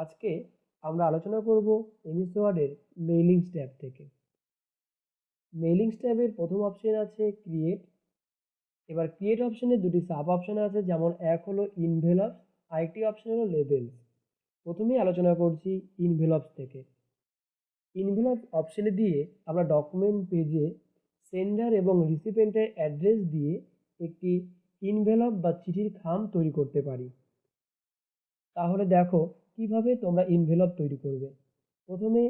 আজকে আমরা আলোচনা করব এমএস ওয়ার্ডের মেইলিংস ট্যাব থেকে। মেইলিংস ট্যাবের প্রথম অপশন আছে ক্রিয়েট। এবার ক্রিয়েট অপশনে দুটি সাব অপশন আছে, যেমন এক হলো ইনভেলপস, আরেকটি অপশন হলো লেবেলস। প্রথমেই আলোচনা করছি ইনভেলপস থেকে। ইনভেলপস অপশনে দিয়ে আমরা ডকুমেন্ট পেজে সেন্ডার এবং রিসিপিয়েন্টের অ্যাড্রেস দিয়ে একটি ইনভেলপ বা চিঠির খাম তৈরি করতে পারি। তাহলে দেখো কিভাবে তোমরা ইনভেলপ তৈরি করবে। প্রথমে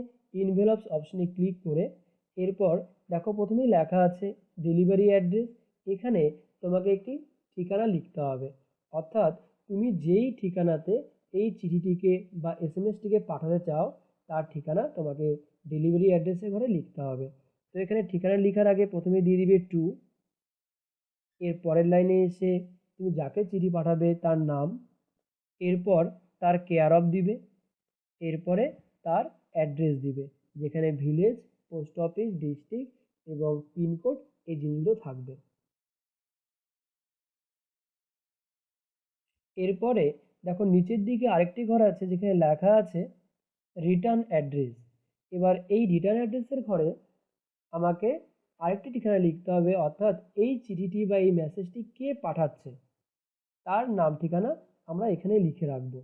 ইনভেলপস অপশনে ক্লিক করে এরপর দেখো প্রথমেই লেখা আছে ডেলিভারি অ্যাড্রেস। এখানে তোমাকে একটি ঠিকানা লিখতে হবে, অর্থাৎ তুমি যেই ঠিকানাতে এই চিঠিটিকে বা এসএমএসটিকে পাঠাতে চাও তার ঠিকানা তোমাকে ডেলিভারি অ্যাড্রেসের ঘরে লিখতে হবে। তো এখানে ঠিকানা লেখার আগে প্রথমে দিয়ে দিবে টু, এর পরের লাইনে এসে তুমি যাকে চিঠি পাঠাবে তার নাম, এরপর তার কেয়ার অফ দিবে, এরপরে তার অ্যাড্রেস দিবে, যেখানে ভিলেজ, পোস্ট অফিস, ডিস্ট্রিক্ট এবং পিনকোড এই জিনিসগুলো থাকবে। এরপরে দেখো নিচের দিকে আরেকটি ঘর আছে যেখানে লেখা আছে রিটার্ন অ্যাড্রেস। এবার এই রিটার্ন অ্যাড্রেসের ঘরে আমাকে আরেকটি ঠিকানা লিখতে হবে, অর্থাৎ এই চিঠিটি বা এই মেসেজটি কে পাঠাচ্ছে তার নাম ঠিকানা আমরা এখানে লিখে রাখবো।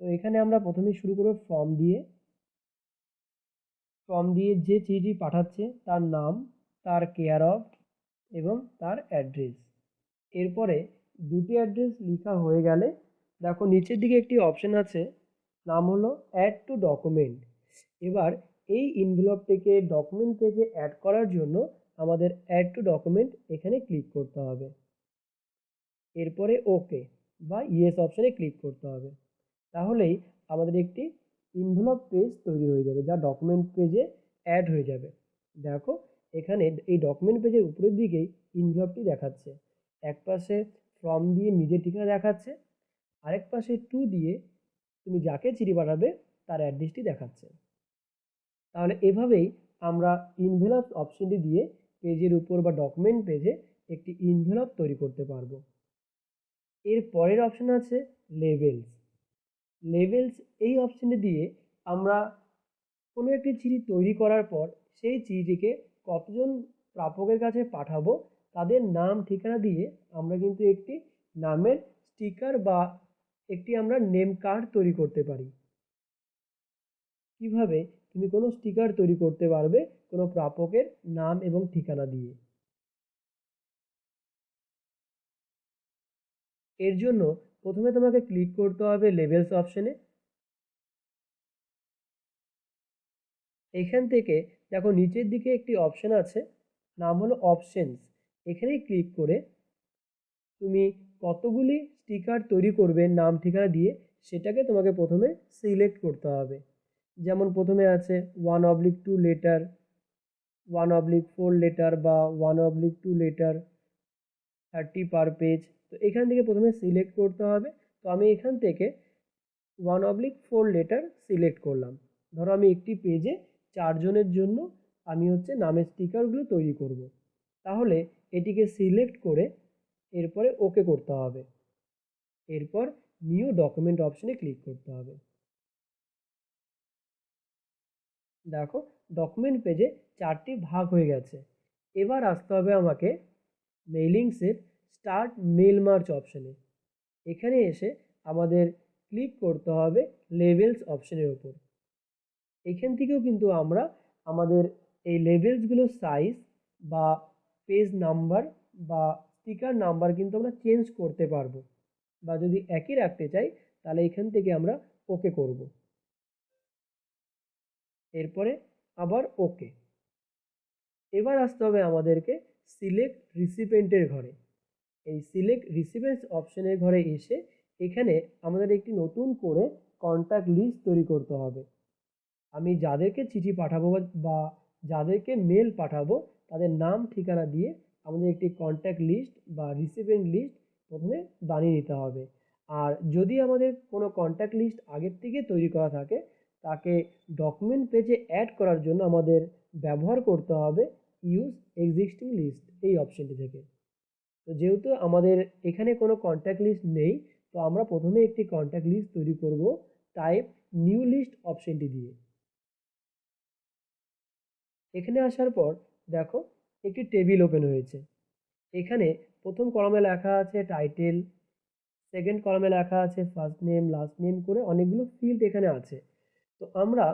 তো এখানে আমরা প্রথমে শুরু করব ফর্ম দিয়ে যে চিঠি পাঠাচ্ছে তার নাম, তার কেয়ার অফ এবং তার অ্যাড্রেস। এরপরে দুটি অ্যাড্রেস লেখা হয়ে গেলে দেখো নিচের দিকে একটি অপশন আছে, নাম হলো অ্যাড টু ডকুমেন্ট। এবার এই এনভেলপটিকে ডকুমেন্ট পেজে অ্যাড করার জন্য আমাদের অ্যাড টু ডকুমেন্ট এখানে ক্লিক করতে হবে। এরপরে ওকে বা ইয়েস অপশনে ক্লিক করতে হবে। তাহলেই আমাদের একটি এনভেলপ পেজ তৈরি হয়ে যাবে, যা ডকুমেন্ট পেজে অ্যাড হয়ে যাবে। দেখো এখানে এই ডকুমেন্ট পেজের উপরের দিকেই এনভেলপটি দেখাচ্ছে। এক পাশে ফর্ম দিয়ে নিজের ঠিকানা দেখাচ্ছে, আরেক পাশে টু দিয়ে তুমি যাকে চিঠি পাঠাবে তার অ্যাড্রেসটি দেখাচ্ছে। তাহলে এভাবেই আমরা এনভেলপ অপশনটি দিয়ে পেজের উপর বা ডকুমেন্ট পেজে একটি এনভেলপ তৈরি করতে পারবো। এর পরের অপশন আছে লেবেলস। লেবেলস এই অপশনটি দিয়ে আমরা কোনো একটি চিঠি তৈরি করার পর সেই চিঠিটিকে কতজন প্রাপকের কাছে পাঠাবো তাদের নাম ঠিকানা দিয়ে আমরা কিন্তু একটি নামের স্টিকার বা একটি আমরা নেম কার্ড তৈরি করতে পারি। কিভাবে তুমি কোনো স্টিকার তৈরি করতে পারবে কোনো প্রাপকের নাম এবং ঠিকানা দিয়ে। এর জন্য প্রথমে তোমাকে ক্লিক করতে হবে লেবেলস অপশনে। এখান থেকে দেখো নিচের দিকে একটি অপশন আছে, নাম হলো অপশনস। এখানেই ক্লিক করে তুমি কতগুলি স্টিকার তৈরি করবে নাম ঠিকানা দিয়ে সেটাকে তোমাকে প্রথমে সিলেক্ট করতে হবে। যেমন প্রথমে আছে 1/2 লেটার, 1/4 লেটার বা 1/2 লেটার, 30 পার পেজ। তো এখান থেকে প্রথমে সিলেক্ট করতে হবে। তো আমি এখান থেকে 1/4 লেটার সিলেক্ট করলাম। ধরো আমি একটি পেজে 4 জনের জন্য আমি নামের স্টিকারগুলো তৈরি করব। তাহলে এটিকে সিলেক্ট করে এরপরে ওকে করতে হবে। এরপর নিউ ডকুমেন্ট অপশনে ক্লিক করতে হবে। দেখো ডকুমেন্ট পেজে 4টি ভাগ হয়ে গেছে। এবার আসতে হবে আমাকে মেইলিংসের স্টার্ট মেল মার্চ অপশনে। এখানে এসে আমাদের ক্লিক করতে হবে লেবেলস অপশনের উপর। এখান থেকেও কিন্তু আমরা আমাদের এই লেবেলসগুলোর সাইজ বা পেজ নাম্বার বা স্টিকার নাম্বার কিন্তু আমরা চেঞ্জ করতে পারবো, বা যদি একই রাখতে চাই তাহলে এখান থেকে আমরা ওকে করব। এরপরে আবার ওকে। এবার আসতে হবে আমাদেরকে সিলেক্ট রিসিপিয়েন্টের ঘরে। এই সিলেক্ট রিসিপিয়েন্টস অপশনের ঘরে এসে এখানে আমাদের একটি নতুন করে কন্ট্যাক্ট লিস্ট তৈরি করতে হবে। আমি যাদেরকে চিঠি পাঠাবো বা যাদেরকে মেল পাঠাবো তাদের নাম ঠিকানা দিয়ে আমাদের একটি কন্ট্যাক্ট লিস্ট বা রিসিপিয়েন্ট লিস্ট প্রথমে বানিয়ে নিতে হবে। আর যদি আমাদের কোনো কন্ট্যাক্ট লিস্ট আগের থেকে তৈরি করা থাকে তাকে ডকুমেন্ট পেজে অ্যাড করার জন্য আমাদের ব্যবহার করতে হবে ইউজ এক্সিস্টিং লিস্ট এই অপশনটি থেকে। তো যেহেতু আমাদের এখানে কোনো কন্ট্যাক্ট লিস্ট নেই তো আমরা প্রথমে একটি কন্ট্যাক্ট লিস্ট তৈরি করব টাইপ নিউ লিস্ট অপশনটি দিয়ে। এখানে আসার পর দেখো একটি টেবিল ওপেন হয়েছে। এখানে প্রথম কলামে লেখা আছে টাইটেল, সেকেন্ড কলামে লেখা আছে ফার্স্ট নেম লাস্ট নেম করে অনেকগুলো ফিল্ড এখানে আছে। তো আমরা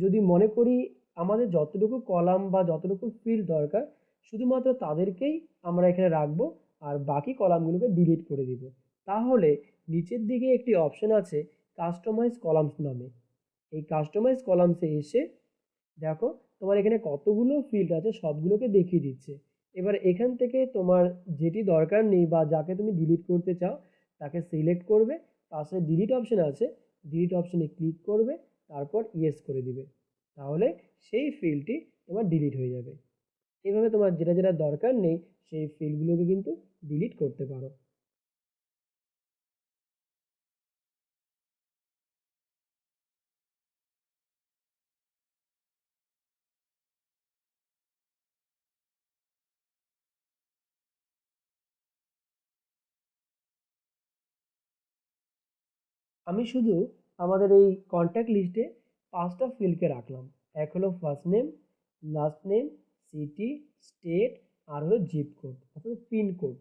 যদি মনে করি আমাদের যতটুকু কলাম বা যতটুকু ফিল্ড দরকার শুধুমাত্র তাদেরকেই আমরা এখানে রাখবো, আর বাকি কলামগুলোকে ডিলিট করে দিব। তাহলে নিচের দিকে একটি অপশন আছে কাস্টমাইজ কলামস নামে। এই কাস্টমাইজ কলামসে এসে দেখো তোমার এখানে কতগুলো ফিল্ড আছে সবগুলোকে দেখিয়ে দিচ্ছে। এবার এখান থেকে তোমার যেটি দরকার নেই বা যাকে তুমি ডিলিট করতে চাও তাকে সিলেক্ট করবে, পাশে ডিলিট অপশন আছে, ডিলিট অপশনে ক্লিক করবে, তারপর ইয়েস করে দিবে। তাহলে সেই ফিল্ডটি তোমার ডিলিট হয়ে যাবে। এভাবে তোমার যেটা যেটা দরকার নেই সেই ফিল্ডগুলোকে কিন্তু ডিলিট করতে পারো। আমি শুধু আমাদের এই কন্ট্যাক্ট লিস্টে 5টা ফিল্ডকে রাখলাম। এক হলো first name, last name, city, state, আর হলো জিপ কোড অর্থাৎ পিনকোড।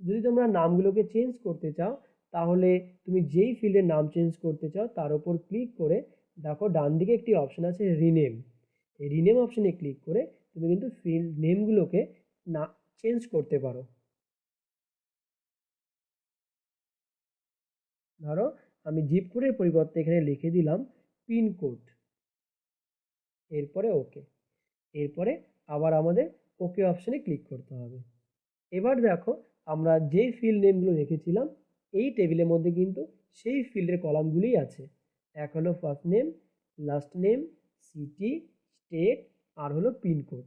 যদি তোমরা নামগুলোকে চেঞ্জ করতে চাও তাহলে তুমি যেই ফিল্ডের নাম চেঞ্জ করতে চাও তার উপর ক্লিক করে দেখো ডান দিকে একটি অপশন আছে রিনেম। এই রিনেম অপশনে ক্লিক করে তুমি কিন্তু ফিল্ড নেমগুলোকে না চেঞ্জ করতে পারো। ধরো আমি জিপ কোডের পরিবর্তে এখানে লিখে দিলাম পিনকোড, এরপরে ওকে। এরপরে আবার আমাদের ওকে অপশনে ক্লিক করতে হবে। এবার দেখো আমরা যে ফিল্ড নেমগুলো রেখেছিলাম এই টেবিলের মধ্যে কিন্তু সেই ফিল্ডের কলামগুলিই আছে। এক হলো first name, last name, city, state, আর হলো পিনকোড।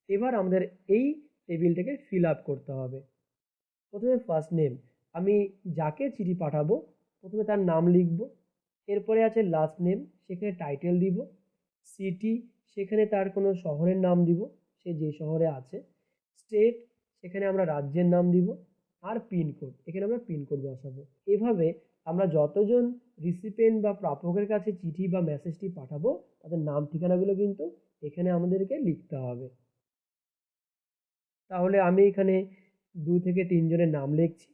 এবার আমাদের এই টেবিলটাকে ফিল আপ করতে হবে। প্রথমে ফার্স্ট নেম, আমি যাকে চিঠি পাঠাবো প্রথমে তার নাম লিখব। এরপরে আছে লাস্ট নেম, সেখানে টাইটেল দিব। সিটি, সেখানে তার কোনো শহরের নাম দিব, সে যে শহরে আছে। স্টেট, সেখানে আমরা রাজ্যের নাম দিব। আর পিনকোড, এখানে আমরা পিনকোড বসাবো। এভাবে আমরা যতজন রিসিপিয়েন্ট বা প্রাপকের কাছে চিঠি বা মেসেজটি পাঠাবো তাদের নাম ঠিকানাগুলো কিন্তু এখানে আমাদেরকে লিখতে হবে। তাহলে আমি এখানে 2 থেকে 3 জনের নাম লিখছি।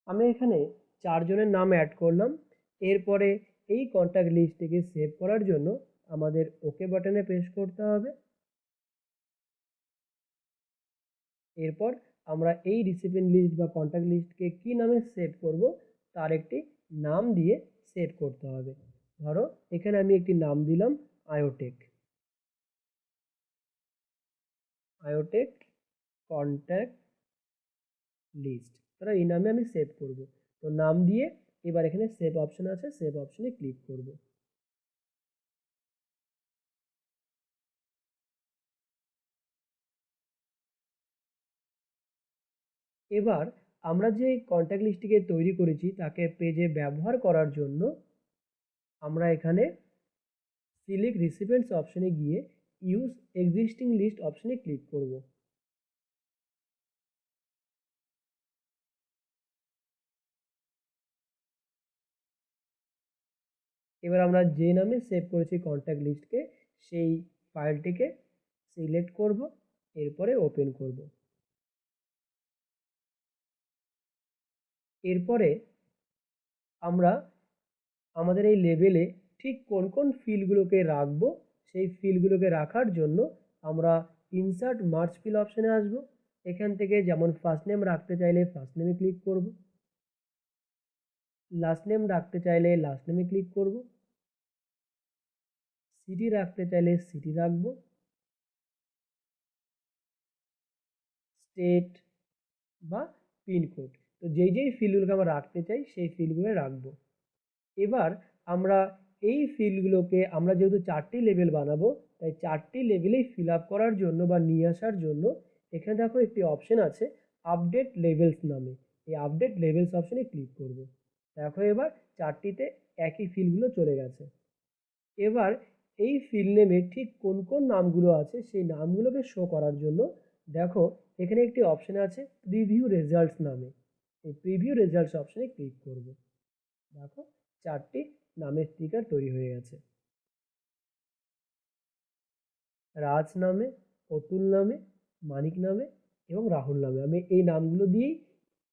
আমি এখানে 4 জনের নাম অ্যাড করলাম। এরপরে এই কন্ট্যাক্ট লিস্টটিকে সেভ করার জন্য আমাদের ওকে বাটনে প্রেস করতে হবে। এরপর আমরা এই রিসিপিয়েন্ট লিস্ট বা কন্ট্যাক্ট লিস্টকে কি নামে সেভ করব তার একটি নাম দিয়ে সেভ করতে হবে। ধরো এখানে আমি একটি নাম দিলাম আয়োটেক, আয়োটেক কন্ট্যাক্ট লিস্ট। ধরো এই নামে আমি সেভ করব। তো নাম দিয়ে এবার এখানে সেভ অপশন আছে, সেভ অপশনে ক্লিক করব। এবার আমরা যে কন্ট্যাক্ট লিস্টটিকে তৈরি করেছি তাকে পেজে ব্যবহার করার জন্য আমরা এখানে সিলেক্ট রিসিপিয়েন্টস অপশনে গিয়ে ইউজ এক্সিস্টিং লিস্ট অপশনে ক্লিক করব। এবার আমরা যে নামে সেভ করেছি কন্ট্যাক্ট লিস্টকে সেই ফাইলটিকে সিলেক্ট করব, এরপরে ওপেন করব। এরপরে আমরা আমাদের এই লেবেলে ঠিক কোন কোন ফিল্ডগুলোকে রাখবো সেই ফিল্ডগুলোকে রাখার জন্য আমরা ইনসার্ট মার্জ ফিল অপশনে আসব। এখান থেকে যেমন ফার্স্ট নেম রাখতে চাইলে ফার্স্ট নেমে ক্লিক করব, লাস্ট নেম রাখতে চাইলে লাস্ট নেমে ক্লিক করব, সিটি রাখতে চাইলে সিটি রাখবো, স্টেট বা পিনকোড। তো যেই যেই ফিল্ডগুলোকে আমরা রাখতে চাই সেই ফিল্ডগুলো রাখবো। এবার আমরা এই ফিল্ডগুলোকে আমরা যেহেতু 4টি লেভেল বানাবো তাই 4টি লেভেলেই ফিল আপ করার জন্য বা নিয়ে আসার জন্য এখানে দেখো একটি অপশন আছে আপডেট লেভেলস নামে। এই আপডেট লেভেলস অপশনে ক্লিক করব। দেখো এবার 4টিতে একই ফিল্ডগুলো চলে গেছে। এবার এই ফিল্ড নেমে ঠিক কোন কোন নামগুলো আছে সেই নামগুলোকে শো করার জন্য দেখো এখানে একটি অপশন আছে প্রিভিউ রেজাল্টস নামে। এই প্রিভিউ রেজাল্টস অপশনে ক্লিক করব। দেখো 4টি নামের স্টিকার তৈরি হয়ে গেছে। রাজ নামে, অতুল নামে, মানিক নামে এবং রাহুল নামে। আমি এই নামগুলো দিয়েই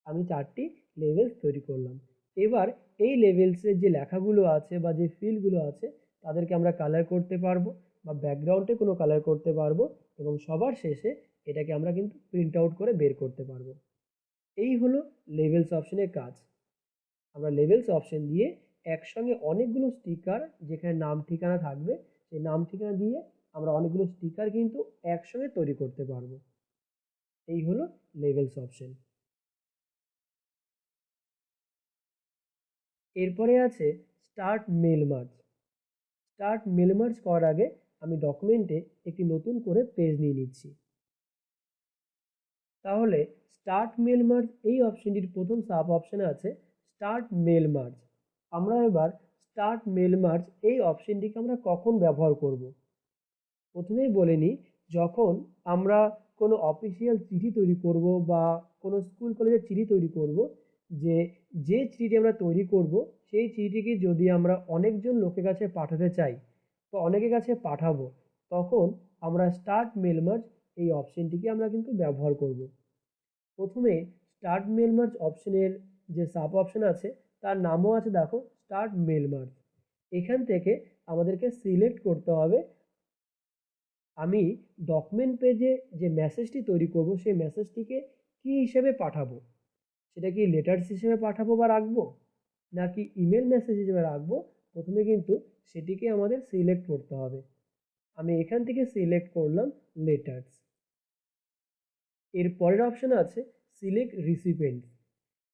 আমি 4টি লেভেলস তৈরি করলাম। এবার এই লেভেলসের যে লেখাগুলো আছে বা যে ফিল্ডগুলো আছে তাদেরকে আমরা কালার করতে পারবো বা ব্যাকগ্রাউন্ডে কোনো কালার করতে পারবো এবং সবার শেষে এটাকে আমরা কিন্তু প্রিন্ট আউট করে বের করতে পারবো। এই হলো লেভেলস অপশনের কাজ। আমরা লেভেলস অপশন দিয়ে একসঙ্গে অনেকগুলো স্টিকার যেখানে নাম ঠিকানা থাকবে সেই নাম ঠিকানা দিয়ে আমরা অনেকগুলো স্টিকার কিন্তু একসঙ্গে তৈরি করতে পারবো। এই হলো লেভেলস অপশন। এরপরে আছে start mail merge. Start mail merge করার আগে আমি ডকুমেন্টে একটি নতুন করে পেজ নিয়ে নিচ্ছি। তাহলে স্টার্ট মেল মার্জ এই অপশনটির প্রথম সাব অপশনে আছে স্টার্ট মেল মার্জ। আমরা এবার স্টার্ট মেল মার্জ এই অপশনটিকে আমরা কখন ব্যবহার করব। প্রথমেই বলে নিই, যখন আমরা কোনো অফিসিয়াল চিঠি তৈরি করব বা কোনো স্কুল কলেজের চিঠি তৈরি করব, যে চিঠিটি আমরা তৈরি করব সেই চিঠিটিকে যদি আমরা অনেকজন লোকের কাছে পাঠাতে চাই বা অনেকের কাছে পাঠাবো, তখন আমরা স্টার্ট মেল মার্জ এই অপশনটিকে আমরা কিন্তু ব্যবহার করব। প্রথমে স্টার্ট মেল মার্জ অপশনের যে সাব অপশন আছে তার নামও আছে দেখো স্টার্ট মেল মার্জ। এখান থেকে আমাদেরকে সিলেক্ট করতে হবে আমি ডকুমেন্ট পেজে যে মেসেজটি তৈরি করব সেই মেসেজটিকে কী হিসেবে পাঠাবো। সেটা কি লেটার্স হিসেবে পাঠাবো বা রাখবো, নাকি ইমেল মেসেজ হিসেবে রাখবো, প্রথমে কিন্তু সেটিকে আমাদের সিলেক্ট করতে হবে। আমি এখান থেকে সিলেক্ট করলাম লেটার্স। এর পরের অপশন আছে সিলেক্ট রিসিপিয়েন্টস।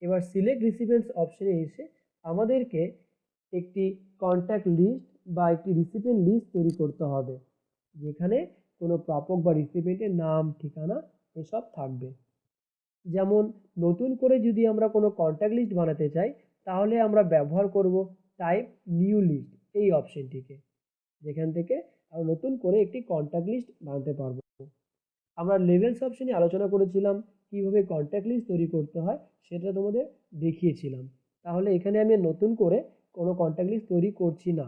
এবার সিলেক্ট রিসিপিয়েন্টস অপশনে এসে আমাদেরকে একটি কন্ট্যাক্ট লিস্ট বা একটি রিসিপিয়েন্ট লিস্ট তৈরি করতে হবে, যেখানে কোনো প্রাপক বা রিসিপিয়েন্টের নাম, ঠিকানা এসব থাকবে। যেমন নতুন করে যদি আমরা কোনো কন্ট্যাক্ট লিস্ট বানাতে চাই তাহলে আমরা ব্যবহার করব টাইপ নিউ লিস্ট এই অপশনটিকে, যেখান থেকে আমরা নতুন করে একটি কন্ট্যাক্ট লিস্ট বানাতে পারবো। আমরা লেভেলস অপশনে আলোচনা করেছিলাম কিভাবে কন্ট্যাক্ট লিস্ট তৈরি করতে হয়, সেটা তোমাদের দেখিয়েছিলাম। তাহলে এখানে আমি নতুন করে কোনো কন্ট্যাক্ট লিস্ট তৈরি করছি না।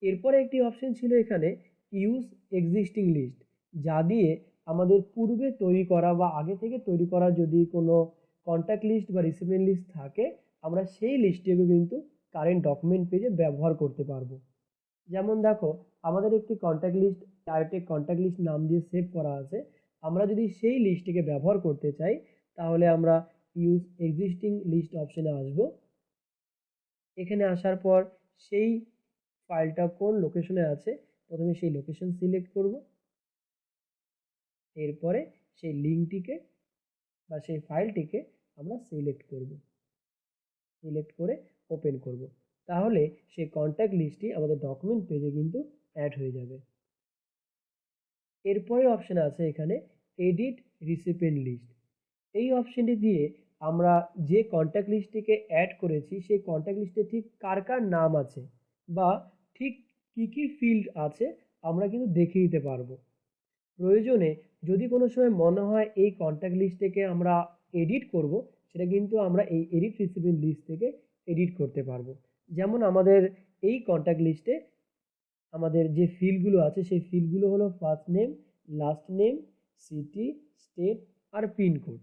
এরপরে একটি অপশন ছিল এখানে ইউজ এক্সিস্টিং লিস্ট, যা দিয়ে আমাদের পূর্বে তৈরি করা বা আগে থেকে তৈরি করা যদি কোনো কন্ট্যাক্ট লিস্ট বা রিসিপিয়েন্ট লিস্ট থাকে আমরা সেই লিস্টটিকে কিন্তু কারেন্ট ডকুমেন্ট পেজে ব্যবহার করতে পারবো। যেমন দেখো আমাদের একটি কন্ট্যাক্ট লিস্ট আরেকটি কন্ট্যাক্ট লিস্ট নাম দিয়ে সেভ করা আছে। আমরা যদি সেই লিস্টটিকে ব্যবহার করতে চাই তাহলে আমরা ইউজ এক্সিস্টিং লিস্ট অপশনে আসব। এখানে আসার পর সেই ফাইলটা কোন লোকেশনে আছে প্রথমে সেই লোকেশন সিলেক্ট করব। এরপরে সেই লিঙ্কটিকে বা সেই ফাইলটিকে আমরা সিলেক্ট করব, সিলেক্ট করে ওপেন করব। তাহলে সেই কন্ট্যাক্ট লিস্টটি আমাদের ডকুমেন্ট পেজে কিন্তু অ্যাড হয়ে যাবে। এরপরে অপশন আছে এখানে এডিট রিসিপিয়েন্ট লিস্ট। এই অপশনটি দিয়ে আমরা যে কন্ট্যাক্ট লিস্টটিকে অ্যাড করেছি সেই কন্ট্যাক্ট লিস্টে ঠিক কার কার নাম আছে বা ঠিক কী কী ফিল্ড আছে আমরা কিন্তু দেখে নিতে পারবো। প্রয়োজনে যদি কোনো সময় মনে হয় এই কন্ট্যাক্ট লিস্টটিকে আমরা এডিট করব, সেটা কিন্তু আমরা এই এডিট রিসিপিয়েন্ট লিস্ট থেকে এডিট করতে পারবো। যেমন আমাদের এই কন্ট্যাক্ট লিস্টে আমাদের যে ফিল্ডগুলো আছে সেই ফিল্ডগুলো হলো first name, last name, city, state আর পিনকোড।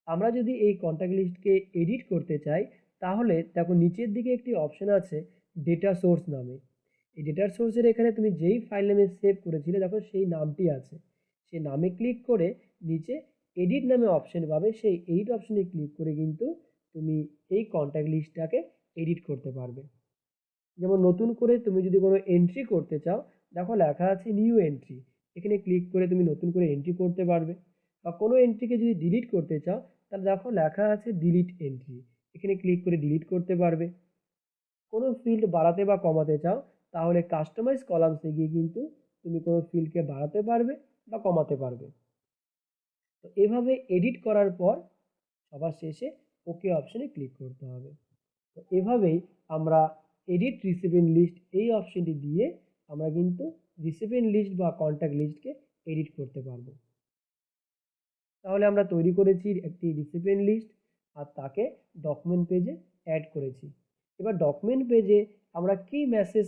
আমরা যদি এই কন্ট্যাক্ট লিস্টকে এডিট করতে চাই তাহলে দেখো নিচের দিকে একটি অপশন আছে ডেটা সোর্স নামে। এই ডেটা সোর্সের এখানে তুমি যেই ফাইল নেমে সেভ করেছিলে দেখো সেই নামটি আছে, সেই নামে ক্লিক করে নিচে এডিট নামে অপশন পাবে, সেই এডিট অপশনে ক্লিক করে কিন্তু তুমি এই কন্ট্যাক্ট লিস্টটাকে এডিট করতে পারবে। যেমন নতুন করে তুমি যদি কোনো এন্ট্রি করতে চাও দেখো লেখা আছে নিউ এন্ট্রি, এখানে ক্লিক করে তুমি নতুন করে এন্ট্রি করতে পারবে। বা কোনো এন্ট্রিকে যদি ডিলিট করতে চাও তাহলে দেখো লেখা আছে ডিলিট এন্ট্রি, এখানে ক্লিক করে ডিলিট করতে পারবে। কোনো ফিল্ড বাড়াতে বা কমাতে চাও তাহলে কাস্টমাইজ কলামসে গিয়ে কিন্তু তুমি কোনো ফিল্ডকে বাড়াতে পারবে বা কমাতে পারবে। তো এভাবে এডিট করার পর সবার শেষে ওকে অপশনে ক্লিক করতে হবে। তো এভাবেই আমরা এডিট রিসিপিয়েন্ট লিস্ট এই অপশনটি দিয়ে আমরা কিন্তু রিসিপিয়েন্ট লিস্ট বা কন্ট্যাক্ট লিস্টকে এডিট করতে পারবো। তাহলে আমরা তৈরি করেছি একটি রিসিপিয়েন্ট লিস্ট আর তাকে ডকুমেন্ট পেজে অ্যাড করেছি। এবার ডকুমেন্ট পেজে আমরা কী মেসেজ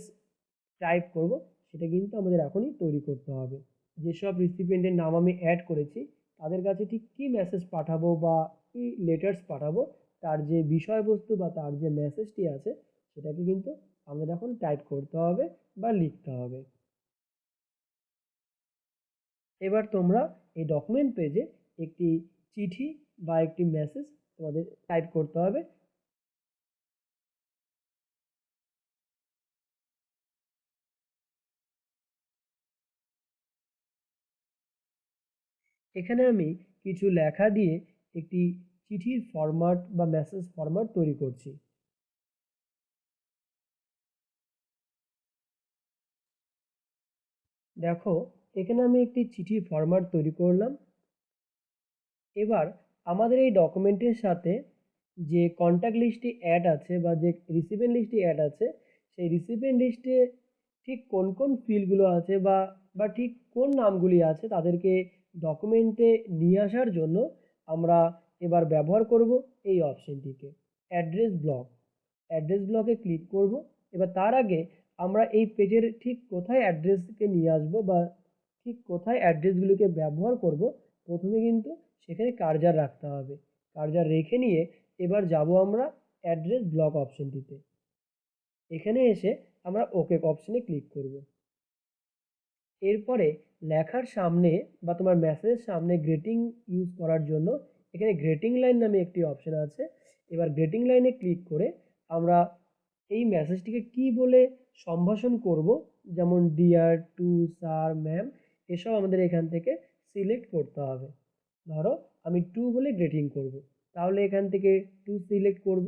টাইপ করব সেটা কিন্তু আমাদের এখনই তৈরি করতে হবে। যেসব রিসিপিয়েন্টের নাম আমি অ্যাড করেছি তাদের কাছে ঠিক কী মেসেজ পাঠাবো বা কী লেটার্স পাঠাবো, তার যে বিষয়বস্তু বা তার যে মেসেজটি আছে সেটাকে কিন্তু আমাদের এখন টাইপ করতে হবে বা লিখতে হবে। এবার তোমরা এই ডকুমেন্ট পেজে একটি চিঠি বা একটি মেসেজ তোমাদের টাইপ করতে হবে। এখানে আমি কিছু লেখা দিয়ে একটি চিঠির ফরম্যাট বা মেসেজ ফরম্যাট তৈরি করছি। দেখো এখানে আমি একটি চিঠির ফরম্যাট তৈরি করলাম। এবার আমাদের এই ডকুমেন্টের সাথে যে কন্ট্যাক্ট লিস্টটি অ্যাড আছে বা যে রিসিপিয়েন্ট লিস্টটি অ্যাড আছে সেই রিসিপিয়েন্ট লিস্টে ঠিক কোন কোন ফিল্ডগুলো আছে বা বা ঠিক কোন নামগুলি আছে তাদেরকে ডকুমেন্টে নিয়ে আসার জন্য আমরা এবার ব্যবহার করব এই অপশনটিকে, অ্যাড্রেস ব্লক। অ্যাড্রেস ব্লকে ক্লিক করব। এবার তার আগে আমরা এই পেজের ঠিক কোথায় অ্যাড্রেসকে নিয়ে আসবো বা ঠিক কোথায় অ্যাড্রেসগুলিকে ব্যবহার করব প্রথমে কিন্তু সেখানে কার্সার রাখতে হবে। কার্সার রেখে নিয়ে এবার যাব আমরা অ্যাড্রেস ব্লক অপশনটিতে। এখানে এসে আমরা ওকে অপশনে ক্লিক করব। এরপরে লেখার সামনে বা তোমার মেসেজের সামনে গ্রেটিং ইউজ করার জন্য এখানে গ্রেটিং লাইন নামে একটি অপশন আছে। এবার গ্রেটিং লাইনে ক্লিক করে আমরা এই মেসেজটিকে কি বলে সম্ভাষণ করব, যেমন ডিয়ার, টু, স্যার, ম্যাম, এসব আমাদের এখান থেকে সিলেক্ট করতে হবে। ধরো আমি টু বলে গ্রেটিং করব, তাহলে এখান থেকে টু সিলেক্ট করব,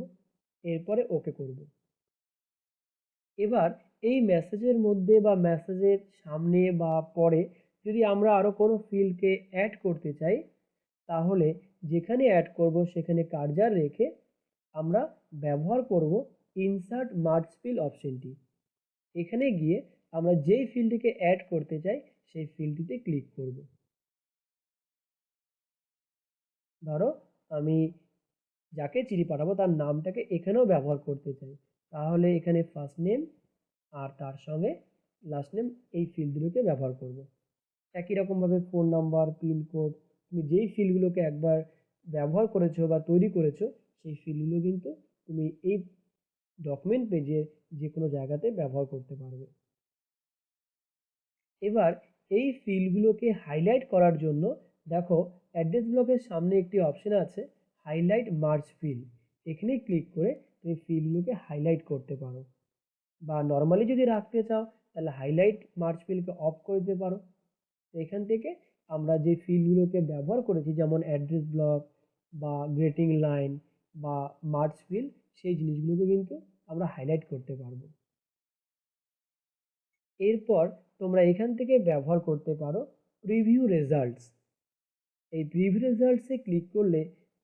এরপরে ওকে করব। এবার এই মেসেজের মধ্যে বা মেসেজের সামনে বা পরে যদি আমরা আরও কোনো ফিল্ডকে অ্যাড করতে চাই তাহলে যেখানে অ্যাড করব সেখানে কার্সার রেখে আমরা ব্যবহার করব ইনসার্ট মার্জ ফিল অপশনটি। এখানে গিয়ে আমরা যেই ফিল্ডটিকে অ্যাড করতে চাই সেই ফিল্ডটিতে ক্লিক করব। ধরো আমি যাকে চিঠি পাঠাবো তার নামটাকে এখানেও ব্যবহার করতে চাই, তাহলে এখানে ফার্স্ট নেম আর তার সঙ্গে লাস্ট নেম এই ফিল্ডগুলোকে ব্যবহার করব। একই রকমভাবে ফোন নাম্বার, পিনকোড, তুমি যেই ফিল্ডগুলোকে একবার ব্যবহার করেছো বা তৈরি করেছো সেই ফিল্ডগুলো কিন্তু তুমি এই ডকুমেন্ট পেজে যে কোনো জায়গাতে ব্যবহার করতে পারবে। এবার এই ফিল্ডগুলোকে হাইলাইট করার জন্য দেখো অ্যাড্রেস ব্লকের সামনে একটি অপশন আছে হাইলাইট মার্জ ফিল্ড। এখানে ক্লিক করে তুমি ফিল্ডগুলোকে হাইলাইট করতে পারো, বা নর্মালি যদি রাখতে চাও তাহলে হাইলাইট মার্জ ফিল্ডকে অফ করে দিতে পারো। এখান থেকে আমরা যে ফিল্ডগুলোকে ব্যবহার করেছি যেমন অ্যাড্রেস ব্লক বা গ্রেটিং লাইন বা মার্জ ফিল্ড সেই জিনিসগুলোকে কিন্তু আমরা হাইলাইট করতে পারবো। এরপর তোমরা এখান থেকে ব্যবহার করতে পারো প্রিভিউ রেজাল্টস। এই প্রিভিউ রেজাল্টসে ক্লিক করলে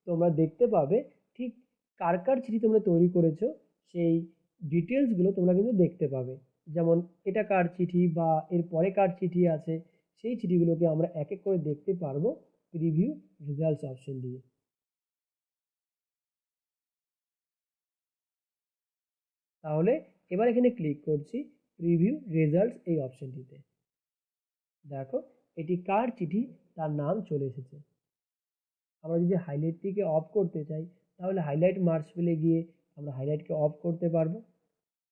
তোমরা দেখতে পাবে ঠিক কার কার চিঠি তোমরা তৈরি করেছো সেই ডিটেলসগুলো তোমরা কিন্তু দেখতে পাবে। যেমন এটা কার চিঠি বা এর পরে কার চিঠি আছে সেই চিঠিগুলোকে আমরা এক এক করে দেখতে পারবো প্রিভিউ রেজাল্টস অপশন দিয়ে। তাহলে এবার এখানে ক্লিক করছি প্রিভিউ রেজাল্টস এই অপশনটিতে। দেখো এটি কার চিঠি তার নাম চলে এসেছে। আমরা যদি হাইলাইটটিকে অফ করতে চাই তাহলে হাইলাইট মার্জ ফিলে গিয়ে আমরা হাইলাইটকে অফ করতে পারবো।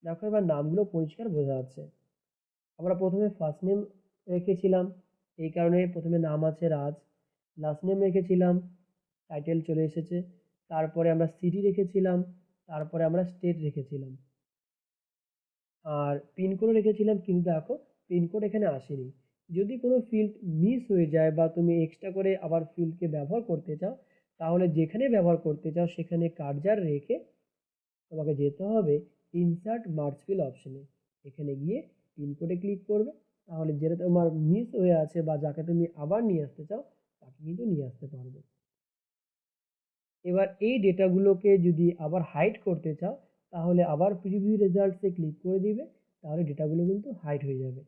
দেখো এবার নামগুলো পরিষ্কার বোঝা যাচ্ছে। আমরা প্রথমে ফার্স্ট নেম রেখেছিলাম, এই কারণে প্রথমে নাম আছে রাজ। লাস্ট নেম রেখেছিলাম, টাইটেল চলে এসেছে। তারপরে আমরা সিটি রেখেছিলাম, তারপরে আমরা স্টেট রেখেছিলাম, আর পিনকোড রেখেছিলাম, কিন্তু দেখো পিনকোড এখানে আসেনি। যদি কোনো ফিল্ড মিস হয়ে যায় বা তুমি এক্সট্রা করে আবার ফিল্ডকে ব্যবহার করতে চাও তাহলে যেখানে ব্যবহার করতে চাও সেখানে কার্সার রেখে তোমাকে যেতে হবে ইনসার্ট মার্জ ফিল অপশনে। এখানে গিয়ে পিনকোডে ক্লিক করবে, তাহলে যেটা তোমার মিস হয়ে আছে বা যাকে তুমি আবার নিয়ে আসতে চাও তাকে কিন্তু নিয়ে আসতে পারবে। এবার এই ডেটাগুলোকে যদি আবার হাইড করতে চাও তাহলে আবার প্রিভিউ রেজাল্টসে ক্লিক করে দিবে, তাহলে ডেটাগুলো কিন্তু হাইড হয়ে যাবে।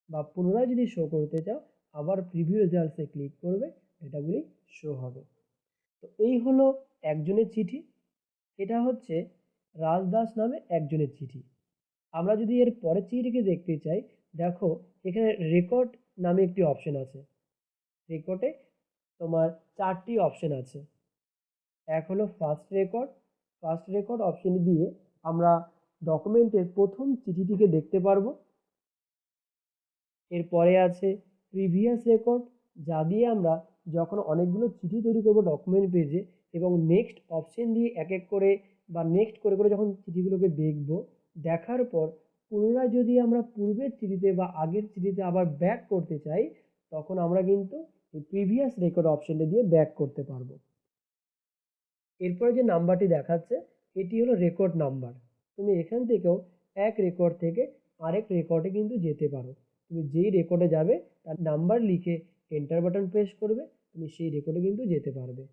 বা পুনরায় যদি শো করতে চাও আবার প্রিভিউ রেজাল্টসে ক্লিক করবে, ডেটাগুলি শো হবে। তো এই হলো একজনের চিঠি। এটা হচ্ছে রাজ দাস নামে একজনের চিঠি। আমরা যদি এর পরের চিঠিটিকে দেখতে চাই, দেখো এখানে রেকর্ড নামে একটি অপশন আছে। রেকর্ডে তোমার 4টি অপশন আছে। এক হলো first record. First record option দিয়ে আমরা ডকুমেন্টের প্রথম চিঠিটিকে দেখতে পারবো। এরপরে আছে প্রিভিয়াস রেকর্ড, যা দিয়ে আমরা যখন অনেকগুলো চিঠি তৈরি করবো ডকুমেন্ট পেজে এবং নেক্সট অপশন দিয়ে এক এক করে বা নেক্সট করে করে যখন চিঠিগুলোকে দেখব, দেখার পর পুনরায় যদি আমরা পূর্বের চিঠিতে বা আগের চিঠিতে আবার ব্যাক করতে চাই, তখন আমরা কিন্তু এই প্রিভিয়াস রেকর্ড অপশনটা দিয়ে ব্যাক করতে পারবো। এরপরে যে নাম্বারটি দেখাচ্ছে এটি হলো রেকর্ড নাম্বার। তুমি এখান থেকেও এক রেকর্ড থেকে আরেক রেকর্ডে কিন্তু যেতে পারো। তুমি যেই রেকর্ডে যাবে তার নাম্বার লিখে এন্টার বাটন প্রেস করবে, তুমি সেই রেকর্ডে কিন্তু যেতে পারবে।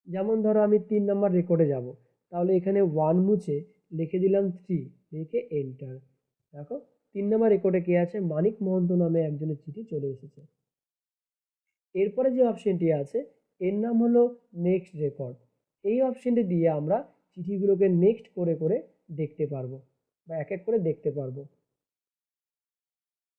যেমন ধরো আমি 3 নাম্বার রেকর্ডে যাব, তাহলে এখানে 1 মুছে লিখে দিলাম 3, লিখে এন্টার। দেখো 3 নাম্বার রেকর্ডে কে আছে, মানিক মহন্ত নামে একজনের চিঠি চলে এসেছে। এরপরে যে অপশনটি আছে এর নাম হলো নেক্সট রেকর্ড। এই অপশনটি দিয়ে আমরা চিঠিগুলোকে নেক্সট করে করে দেখতে পারবো বা এক এক করে দেখতে পারবো।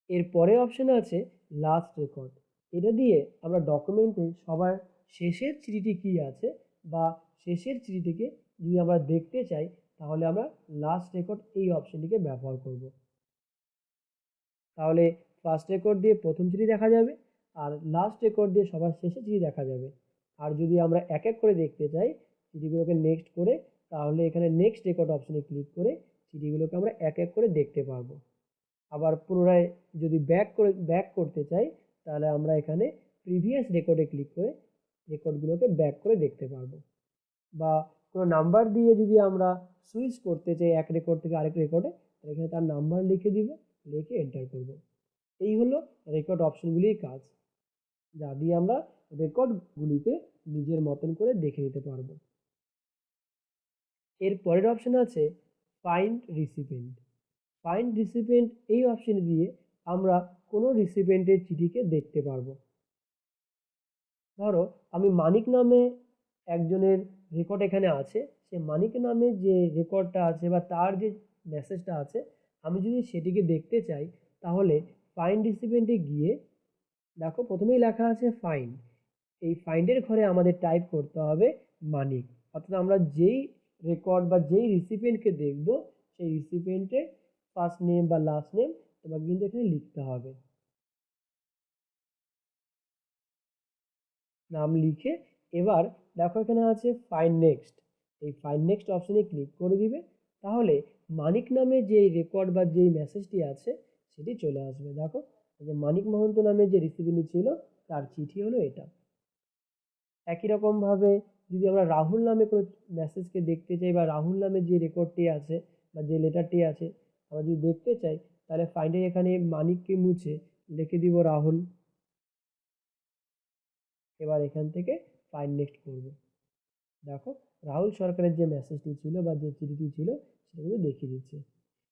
এরপরে অপশানে আছে লাস্ট রেকর্ড। এটা দিয়ে আমরা ডকুমেন্টে সবার শেষের চিঠিটি কী আছে বা শেষের চিঠিটিকে যদি আমরা দেখতে চাই, তাহলে আমরা লাস্ট রেকর্ড এই অপশনটিকে ব্যবহার করব। তাহলে ফার্স্ট রেকর্ড দিয়ে প্রথম চিঠি দেখা যাবে আর লাস্ট রেকর্ড দিয়ে সবার শেষে চিঠি দেখা যাবে। আর যদি আমরা এক এক করে দেখতে চাই চিঠিগুলোকে নেক্সট করে, তাহলে এখানে নেক্সট রেকর্ড অপশনে ক্লিক করে চিঠিগুলোকে আমরা এক এক করে দেখতে পারবো। আবার পুনরায় যদি ব্যাক করতে চাই, তাহলে আমরা এখানে প্রিভিয়াস রেকর্ডে ক্লিক করে রেকর্ডগুলোকে ব্যাক করে দেখতে পারবো। বা কোনো নাম্বার দিয়ে যদি আমরা সুইচ করতে চাই এক রেকর্ড থেকে আরেক রেকর্ডে, তাহলে এখানে তার নাম্বার লিখে দিব, লিখে এন্টার করব। এই হলো রেকর্ড অপশনগুলির কাজ, যা দিয়ে আমরা রেকর্ডগুলিকে নিজের মতন করে দেখে নিতে পারবো। এর পরের অপশন আছে ফাইন্ড রিসিপিয়েন্ট। ফাইন্ড রিসিপিয়েন্ট এই অপশন দিয়ে আমরা কোনো রিসিপিয়েন্টের চিঠিকে দেখতে পারবো। ধরো আমি মানিক নামে একজনের রেকর্ড এখানে আছে, সে মানিক নামে যে রেকর্ডটা আছে বা তার যে মেসেজটা আছে, আমি যদি সেটিকে দেখতে চাই, তাহলে ফাইন্ড রিসিপিয়েন্টে গিয়ে দেখো প্রথমেই লেখা আছে ফাইন্ড। এই ফাইন্ডের ঘরে আমাদের টাইপ করতে হবে মানিক, অর্থাৎ আমরা যেই রেকর্ড বা যেই রিসিপিয়েন্টকে দেখব সেই রিসিপিয়েন্টের ফার্স্ট নেম বা লাস্ট নেম তোমাকে কিন্তু এখানে লিখতে হবে। নাম লিখে এবার দেখো এখানে আছে ফাইন্ড নেক্সট। এই ফাইন্ড নেক্সট অপশনে ক্লিক করে দিবে, তাহলে মানিক নামে যে রেকর্ড বা যেই মেসেজটি আছে সেটি চলে আসবে। দেখো এই যে মানিক মহন্ত নামে যে রিসিপিয়েন্ট ছিল তার চিঠি হলো এটা। একই রকমভাবে যদি আমরা রাহুল নামে কোনো মেসেজকে দেখতে চাই বা রাহুল নামে যে রেকর্ডটি আছে বা যে লেটারটি আছে আমরা যদি দেখতে চাই, তাহলে ফাইন্ডের এখানে মানিককে মুছে লিখে দিব রাহুল। এবার এখান থেকে ফাইন্ড নেক্সট করব। দেখো রাহুল সরকারের যে মেসেজটি ছিল বা যে চিঠিটি ছিল সেটা কিন্তু দেখিয়ে দিচ্ছে।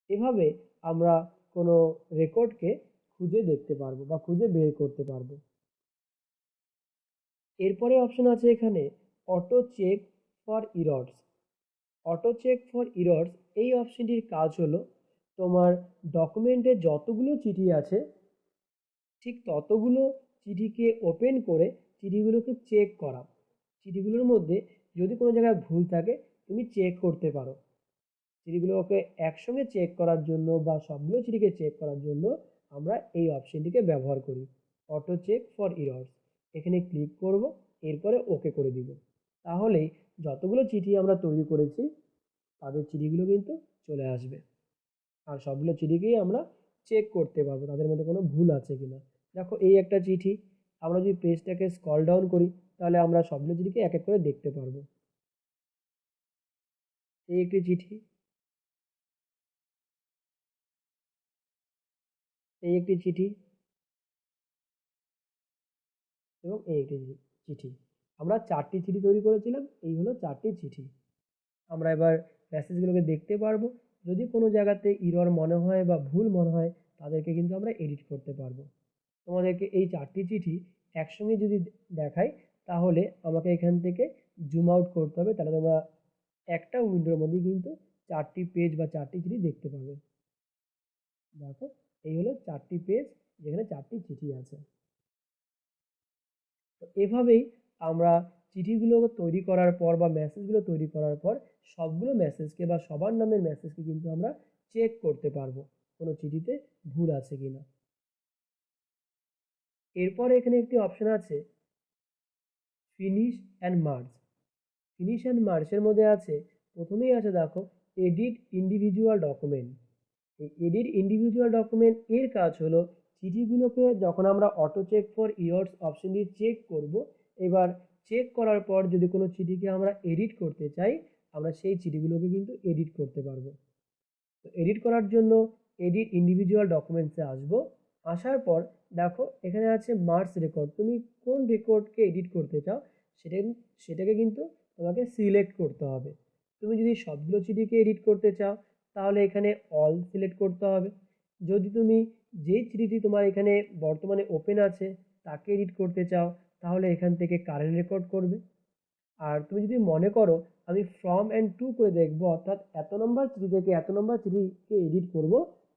এভাবে আমরা কোনো রেকর্ডকে খুঁজে দেখতে পারবো বা খুঁজে বের করতে পারবো। এরপরে অপশন আছে এখানে auto check for errors. Auto check for errors এই অপশনটির কাজ হলো তোমার ডকুমেন্টে যতগুলো চিঠি আছে ঠিক ততগুলো চিঠিকে ওপেন করে চিঠিগুলোকে চেক করা। চিঠিগুলোর মধ্যে যদি কোনো জায়গায় ভুল থাকে তুমি চেক করতে পারো। চিঠিগুলোকে একসঙ্গে চেক করার জন্য বা সবগুলো চিঠিকে চেক করার জন্য আমরা এই অপশনটিকে ব্যবহার করি, অটো চেক ফর ইরর্স। এখানে ক্লিক করব, এরপরে ওকে করে দিব। তাহলেই যতগুলো চিঠি আমরা তৈরি করেছি তাদের চিঠিগুলো কিন্তু চলে আসবে। আর সবগুলো চিঠিকেই আমরা চেক করতে পারবো তাদের মধ্যে কোনো ভুল আছে কিনা। দেখো এই একটা চিঠি, আমরা যদি পেজটাকে স্ক্রল ডাউন করি তাহলে আমরা সবগুলো চিঠিকে এক এক করে দেখতে পারবো। এই একটি চিঠি, এই একটি চিঠি এবং এই একটি চিঠি। আমরা 4টি চিঠি তৈরি করেছিলাম, এই হলো 4টি চিঠি। আমরা এবার মেসেজগুলোকে দেখতে পারবো। যদি কোনো জায়গাতে ইরর মনে হয় বা ভুল মনে হয় তাদেরকে কিন্তু আমরা এডিট করতে পারবো। তোমাদেরকে এই 4টি চিঠি একসঙ্গে যদি দেখাই তাহলে আমাকে এখান থেকে জুম আউট করতে হবে, তাহলে তোমরা একটা উইন্ডোর মধ্যে কিন্তু 4টি পেজ বা 4টি চিঠি দেখতে পাবে। দেখো এই হলো 4টি পেজ যেখানে 4টি চিঠি আছে। তো এভাবেই আমরা চিঠিগুলো তৈরি করার পর বা মেসেজগুলো তৈরি করার পর সবগুলো মেসেজকে বা সবার নামের মেসেজকে কিন্তু আমরা চেক করতে পারবো কোনো চিঠিতে ভুল আছে কিনা। এরপরে এখানে একটি অপশন আছে finish and merge. Finish and মার্জের মধ্যে আছে, প্রথমেই আছে দেখো এডিট ইন্ডিভিজুয়াল ডকুমেন্ট। এই এডিট ইন্ডিভিজুয়াল ডকুমেন্ট এর কাজ হলো চিঠিগুলোকে যখন আমরা auto check for errors option দিয়ে চেক করব, এবার চেক করার পর যদি কোনো চিঠিকে আমরা এডিট করতে চাই আমরা সেই চিঠিগুলোকে কিন্তু এডিট করতে পারবো। তো এডিট করার জন্য এডিট ইন্ডিভিজুয়াল ডকুমেন্টসে আসবো। আসার পর দেখো এখানে আছে মার্কস রেকর্ড। তুমি কোন রেকর্ডকে এডিট করতে চাও সেটাকে কিন্তু তোমাকে সিলেক্ট করতে হবে। তুমি যদি সবগুলো চিঠিকে এডিট করতে চাও তাহলে এখানে অল সিলেক্ট করতে হবে। যদি তুমি যেই চিঠিটি তোমার এখানে বর্তমানে ওপেন আছে তাকে এডিট করতে চাও তাহলে এখান থেকে কারেন্ট রেকর্ড করবে। আর তুমি যদি মনে করো আমি ফ্রম অ্যান্ড টু করে দেখবো, অর্থাৎ এত নম্বর চিঠি থেকে এত নম্বর চিঠিকে এডিট করব,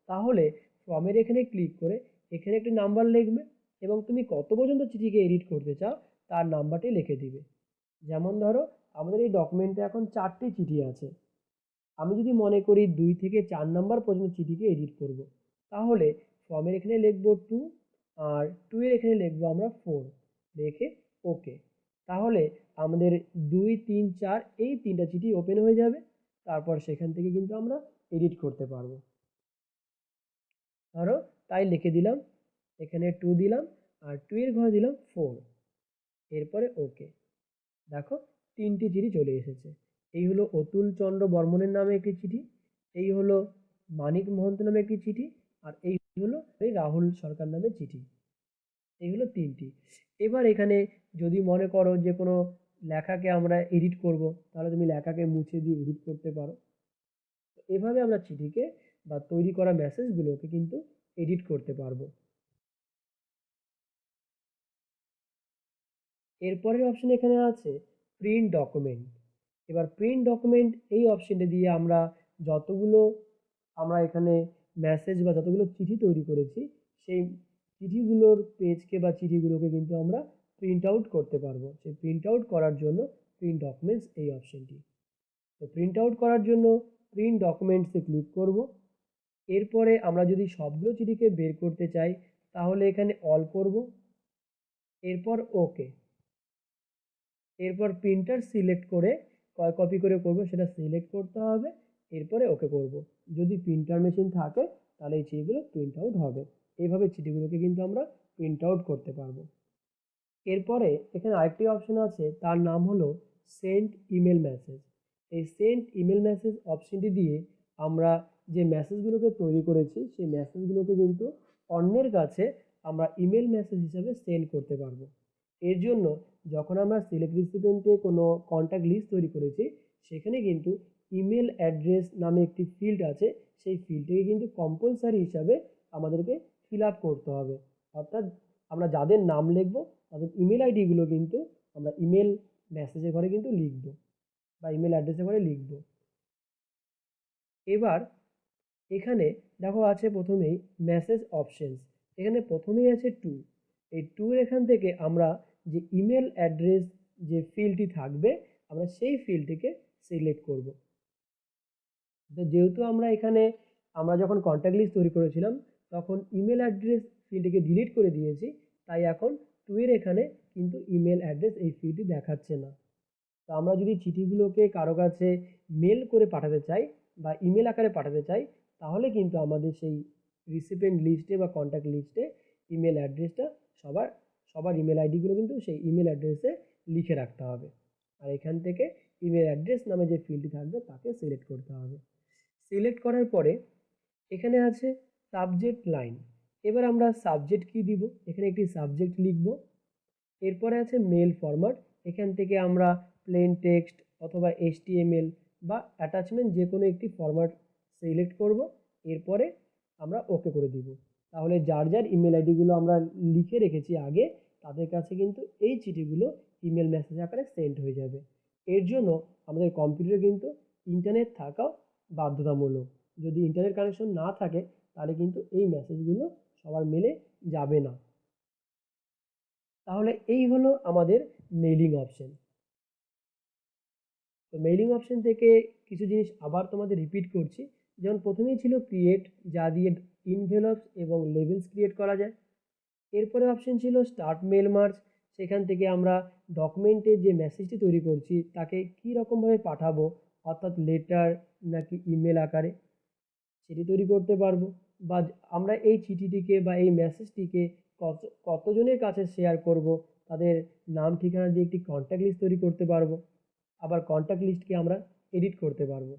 তাহলে ফ্রমের এখানে ক্লিক করে এখানে একটি নাম্বার লিখবে এবং তুমি কত পর্যন্ত চিঠিকে এডিট করতে চাও তার নাম্বারটি লিখে দিবে। যেমন ধরো আমাদের এই ডকুমেন্টে এখন 4টি চিঠি আছে, আমি যদি মনে করি 2 থেকে 4 নাম্বার পর্যন্ত চিঠিকে এডিট করব, তাহলে ফর্মের এখানে লিখবো 2 আর 2 এর এখানে লিখবো আমরা 4, লিখে ওকে। তাহলে আমাদের 2, 3, 4 এই 3টা চিঠি ওপেন হয়ে যাবে। তারপর সেখান থেকে কিন্তু আমরা এডিট করতে পারবো। ধরো তাই লিখে দিলাম, এখানে 2 দিলাম আর 2 এর ঘরে দিলাম 4, এরপরে ওকে। দেখো 3টি চিঠি চলে এসেছে। এই হলো অতুল চন্দ্র বর্মনের নামে একটি চিঠি, এই হলো মানিক মহন্ত নামে একটি চিঠি, আর এই হলো রাহুল সরকার নামে চিঠি। এই হলো 3টি। এবার এখানে যদি মনে করো যে কোনো লেখাকে আমরা এডিট করব তাহলে তুমি লেখাকে মুছে দিয়ে এডিট করতে পারো। এভাবে আমরা চিঠিকে বা তৈরি করা মেসেজগুলোকে কিন্তু এডিট করতে পারবো। এরপরের অপশন এখানে আছে প্রিন্ট ডকুমেন্ট। এবার প্রিন্ট ডকুমেন্ট এই অপশনটা দিয়ে আমরা যতগুলো আমরা এখানে মেসেজ বা যতগুলো চিঠি তৈরি করেছি সেই চিঠিগুলোর পেজকে বা চিঠিগুলোকে কিন্তু আমরা প্রিন্ট আউট করতে পারবো। সেই প্রিন্ট আউট করার জন্য প্রিন্ট ডকুমেন্টস এই অপশনটি। তো প্রিন্ট আউট করার জন্য প্রিন্ট ডকুমেন্টসে ক্লিক করব। এরপরে আমরা যদি সবগুলো চিঠিকে বের করতে চাই তাহলে এখানে অল করব, এরপর ওকে। এরপর প্রিন্টার সিলেক্ট করে কয় কপি করে করব সেটা সিলেক্ট করতে হবে, এরপরে ওকে করব। যদি প্রিন্টার মেশিন থাকে তাহলে এই চিঠিগুলো প্রিন্ট আউট হবে। এইভাবে চিঠিগুলোকে কিন্তু আমরা প্রিন্ট আউট করতে পারবো। এরপরে এখানে আরেকটি অপশন আছে, তার নাম হলো সেন্ড ইমেল মেসেজ। এই সেন্ড ইমেল মেসেজ অপশনটি দিয়ে আমরা যে মেসেজগুলোকে তৈরি করেছি সেই মেসেজগুলোকে কিন্তু অন্যের কাছে আমরা ইমেল মেসেজ হিসাবে সেন্ড করতে পারবো। এর জন্য যখন আমরা সিলেক্ট রিসিপিয়েন্টে কোনো কন্ট্যাক্ট লিস্ট তৈরি করেছি সেখানে কিন্তু ইমেল অ্যাড্রেস নামে একটি ফিল্ড আছে, সেই ফিল্ডটিকে কিন্তু কম্পালসারি হিসাবে আমাদেরকে ফিল আপ করতে হবে। অর্থাৎ আমরা যাদের নাম লিখবো তাদের ইমেল আইডিগুলো কিন্তু আমরা ইমেল মেসেজের ঘরে কিন্তু লিখবো বা ইমেল অ্যাড্রেসের ঘরে লিখবো। এবার এখানে দেখো আছে প্রথমেই মেসেজ অপশনস, এখানে প্রথমেই আছে টু। এই টু এর এখান থেকে আমরা যে ইমেল অ্যাড্রেস যে ফিল্ডটি থাকবে আমরা সেই ফিল্ডটিকে সিলেক্ট করব। তো যেহেতু আমরা এখানে আমরা যখন কন্ট্যাক্ট লিস্ট তৈরি করেছিলাম তখন ইমেল অ্যাড্রেস ফিল্ডটিকে ডিলিট করে দিয়েছি, তাই এখন টু এর এখানে কিন্তু ইমেল অ্যাড্রেস এই ফিল্ডটি দেখাচ্ছে না। তো আমরা যদি চিঠিগুলোকে কারো কাছে মেল করে পাঠাতে চাই বা ইমেল আকারে পাঠাতে চাই তাহলে কিন্তু আমাদের সেই রিসিপিয়েন্ট লিস্টে বা কন্ট্যাক্ট লিস্টে ইমেল অ্যাড্রেসটা সবার ইমেল আইডিগুলো কিন্তু সেই ইমেল অ্যাড্রেসে লিখে রাখতে হবে। আর এখান থেকে ইমেল অ্যাড্রেস নামে যে ফিল্ডটি থাকবে তাকে সিলেক্ট করতে হবে। সিলেক্ট করার পরে এখানে আছে সাবজেক্ট লাইন। এবার আমরা সাবজেক্ট কি দিব, এখানে একটি সাবজেক্ট লিখব। এরপরে আছে মেল ফরম্যাট, এখান থেকে আমরা প্লেন টেক্সট অথবা HTML বা অ্যাটাচমেন্ট যে কোনো একটি ফরম্যাট সিলেক্ট করব, এরপরে আমরা ওকে করে দিব। তাহলে যার যার ইমেল আইডিগুলো আমরা লিখে রেখেছি আগে, তাদের কাছে কিন্তু এই চিঠিগুলো ইমেল মেসেজ আকারে সেন্ড হয়ে যাবে। এর জন্য আমাদের কম্পিউটারে কিন্তু ইন্টারনেট থাকাও বাধ্যতামূলক। যদি ইন্টারনেট কানেকশন না থাকে তাহলে কিন্তু এই মেসেজগুলো সবার মেলে যাবে না। তাহলে এই হলো আমাদের মেইলিং অপশন। তো মেইলিং অপশন থেকে কিছু জিনিস আবার তোমাদের রিপিট করছি। যেমন প্রথমেই ছিল ক্রিয়েট, যা দিয়ে ইনভেলপস এবং লেবেলস ক্রিয়েট করা যায়। এরপরে অপশন ছিল স্টার্ট মেল মার্জ, সেখান থেকে আমরা ডকুমেন্টের যে মেসেজটি তৈরি করছি তাকে কী রকমভাবে পাঠাবো, অর্থাৎ লেটার নাকি ইমেল আকারে, সেটি তৈরি করতে পারবো। বা আমরা এই চিঠিটিকে বা এই মেসেজটিকে কতজনের কাছে শেয়ার করব, তাদের নাম ঠিকানা দিয়ে একটি কন্ট্যাক্ট লিস্ট তৈরি করতে পারবো। আবার কন্ট্যাক্ট লিস্টকে আমরা এডিট করতে পারবো।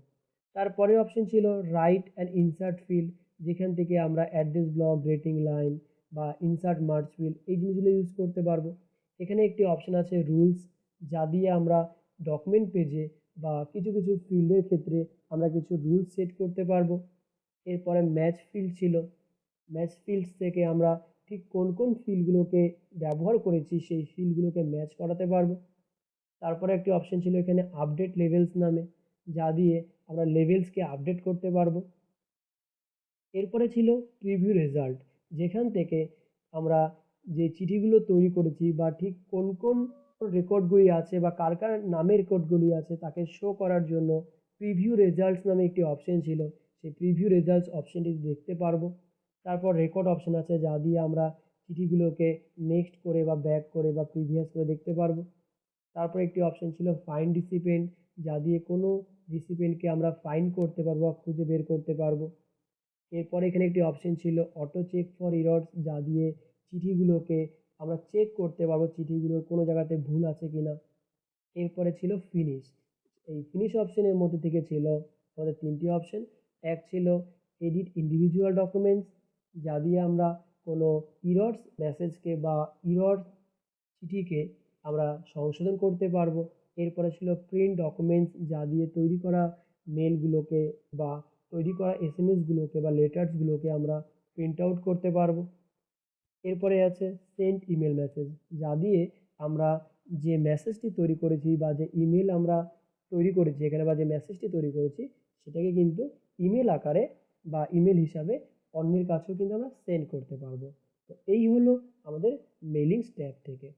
তারপরে অপশন ছিল রাইট অ্যান্ড ইনসার্ট ফিল্ড, যেখান থেকে আমরা অ্যাড্রেস ব্লক, রেটিং লাইন বা ইনসার্ট মার্জ ফিল্ড এই জিনিসগুলো ইউজ করতে পারবো। এখানে একটি অপশন আছে রুলস, যা দিয়ে আমরা ডকুমেন্ট পেজে বা কিছু কিছু ফিল্ডের ক্ষেত্রে আমরা কিছু রুলস সেট করতে পারবো। এরপরে ম্যাচ ফিল্ড ছিল, ম্যাচ ফিল্ডস থেকে আমরা ঠিক কোন কোন ফিল্ডগুলোকে ব্যবহার করেছি সেই ফিল্ডগুলোকে ম্যাচ করাতে পারবো। তারপরে একটি অপশন ছিল এখানে আপডেট লেভেলস নামে, যা দিয়ে আমরা লেভেলসকে আপডেট করতে পারবো। এরপরে ছিল প্রিভিউ রেজাল্ট, যেখান থেকে আমরা যে চিঠিগুলো তৈরি করেছি বা ঠিক কোন কোন রেকর্ডগুলি আছে বা কার কার নামের রেকর্ডগুলি আছে তাকে শো করার জন্য প্রিভিউ রেজাল্টস নামে একটি অপশন ছিল, সেই প্রিভিউ রেজাল্টস অপশনটি দেখতে পারবো। তারপর রেকর্ড অপশন আছে, যা দিয়ে আমরা চিঠিগুলোকে নেক্সট করে বা ব্যাক করে বা প্রিভিয়াস করে দেখতে পারবো। তারপর একটি অপশন ছিল ফাইন্ড রিসিপিয়েন্ট, যা দিয়ে কোনো রিসিপিয়েন্টকে আমরা ফাইন্ড করতে পারবো বা খুঁজে বের করতে পারবো। এরপরে এখানে একটি অপশন ছিল অটো চেক ফর এরর্স, যা দিয়ে চিঠিগুলোকে আমরা চেক করতে পারবো চিঠিগুলোর কোনো জায়গাতে ভুল আছে কি না। এরপরে ছিল ফিনিশ, এই ফিনিশ অপশনের মধ্যে থেকে ছিল আমাদের তিনটি অপশন। এক ছিল এডিট ইন্ডিভিজুয়াল ডকুমেন্টস, যা দিয়ে আমরা কোনো ইরর্স মেসেজকে বা ইরর্স চিঠিকে আমরা সংশোধন করতে পারবো। এরপরে ছিল প্রিন্ট ডকুমেন্টস, যা দিয়ে তৈরি করা মেলগুলোকে বা তৈরি করা এসএমএসগুলোকে বা লেটার্সগুলোকে আমরা প্রিন্ট আউট করতে পারবো। এরপরে আছে সেন্ড ইমেল মেসেজ, যা দিয়ে আমরা যে মেসেজটি তৈরি করেছি বা যে ইমেল আমরা তৈরি করেছি এখানে বা যে মেসেজটি তৈরি করেছি সেটাকে কিন্তু ইমেল আকারে বা ইমেল হিসাবে অন্যের কাছেও কিন্তু আমরা সেন্ড করতে পারবো। তো এই হলো আমাদের মেলিং ট্যাব থেকে।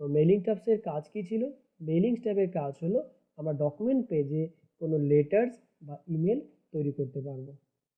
তো মেলিং ট্যাবসের কাজ কী ছিল? মেলিং ট্যাবের কাজ হলো আমরা ডকুমেন্ট পেজে কোনো লেটার্স বা ইমেল তৈরি করতে পারবো।